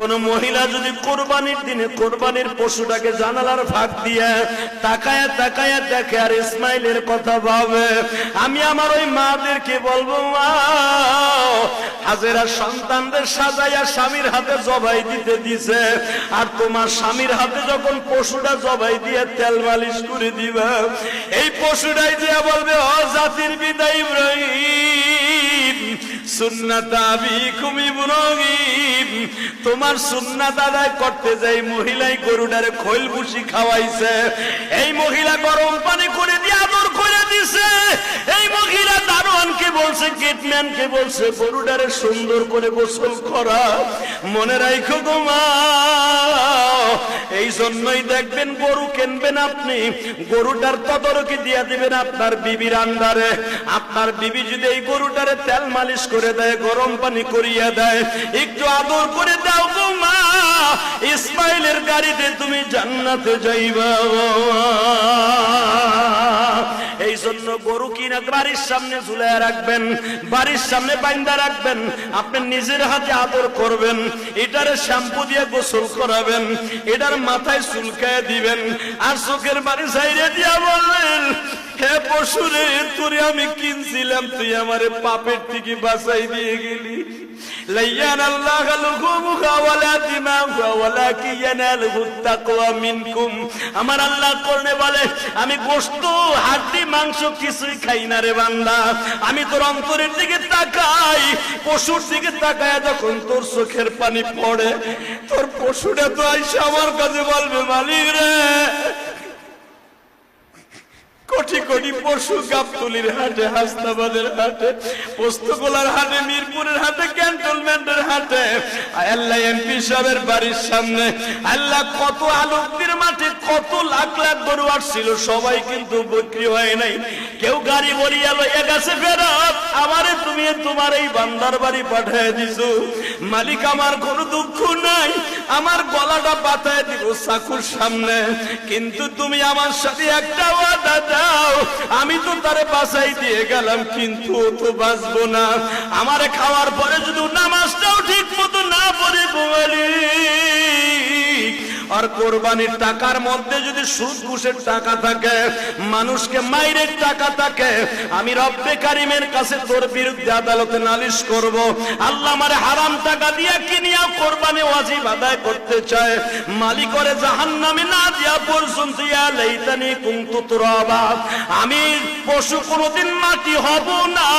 কোন মহিলা যদি কোরবানির দিনে কোরবানির পশুটাকে জানালার ফাঁক দিয়ে তাকায়া তাকায়া দেখে আর ইসমাইলের কথা ভাবে, আমি আমার ওই মাদেরকে বলবো, মা হাজেরা সন্তানদের সাজাইয়া স্বামীর হাতে জবাই দিতে দিছে, আর তোমার স্বামীর হাতে যখন পশুটা জবাই দিয়ে তেল মালিশ করে দিবা, এই পশুটাই দিয়া বলবে, ও জাতির পিতা ইব্রাহিম, সুন্নাত আবিকুম ইব্রাহিম, তোমার সুন্নাত আদায় করতে যাই মহিলাই গরুটারে খৈল ভুসি খাওয়াইছে, এই মহিলা গরম পানি করে দিয়ে আদর করে দিছে, এই মহিলা দারোয়ানকে বলছে, গেটম্যানকে বলছে গরুটারে সুন্দর করে গোসল করা। মনে রাখো গো মা, এই জন্যই দেখবেন গরু কিনবেন আপনি, গরুটার তদারকি দিয়ে দিবেন আপনার বিবির আন্ডারে। আপনার বিবি যদি এই গরুটারে তেল মালিশ করে দেয়, গরম পানি করিয়ে দেয়, একটু আদর করে দাও গো মা, ইসমাইলের গাড়িতে তুমি জান্নাতে যাইবা। এই জন্য গরু কিনা বাড়ির সামনে ঝুলায় রাখবেন, বাড়ির সামনে বাইন্দা রাখবেন, আপনি নিজের হাতে আদর করবেন, এটারে শ্যাম্পু দিয়ে গোসল করাবেন, এটার মাথায় চুলকায় দিবেন, আর চোখের বাড়ি সাইডে দিয়া বলবেন, হে পশুরে, তোরে আমি কিনছিলাম, তুই আমারে পাপের থেকে বাঁচাই দিয়ে গেলি। আমার আল্লাহ করনে বলে, আমি গোশত হাড্ডি মাংস কিছুই খাই না রে বান্দা, আমি তোর অন্তরের দিকে তাকাই, পশুর দিকে তাকায় যখন তোর চোখের পানি পড়ে, তোর পশুটা তো আইসা আমার কাছে বলবে, মালিক রে, কোটি কোটি পশু গাবতলির হাটে, হাসনাবাদের হাটে, পোস্তগোলার হাটে, মিরপুরের হাটে, ক্যান্টনমেন্টের হাটে, আল্লাহ এমপি সাহেবের বাড়ির সামনে, আল্লাহ কত আলোকদের মাঠে কত লাখ লাখ গরু আসছিল, সবাই কিন্তু বিক্রি হয় নাই। কেউ গাড়ি বলিয়া লইয়া গেছে ফেরত, আমারে তুমি তোমার এই বান্দার বাড়ি পাঠিয়ে দিছো, মালিক আমার কোনো দুঃখ নাই, আমার গলাটা বাতায় দিব চাকুর সামনে, কিন্তু তুমি আমার সাথে একটা ওয়াদা দাও, আমি তো তারে বাঁচাই দিয়ে গেলাম, কিন্তু ও তো বাঁচবো না, আমারে খাওয়ার পরে যদি নামাজটাও ঠিক মতো না পড়ে বলি, আর কোরবানির টাকার মধ্যে যদি সুদ ঘুষের টাকা থাকে, মানুষকে মাইরের টাকা থাকে, আমি রব্বে কারিমের কাছে তোর বিরুদ্ধে আদালতে নালিশ করব। আল্লাহ আমারে হারাম টাকা দিয়া কিনিয়া কোরবানি ওয়াজিব আদায় করতে চায়, মালিকরে জাহান্নামে না দিয়া পর্যন্ত ইয়া লাইতানি কুনতু তুরাবা, আমি পশু কোনোদিন মাটি হব না।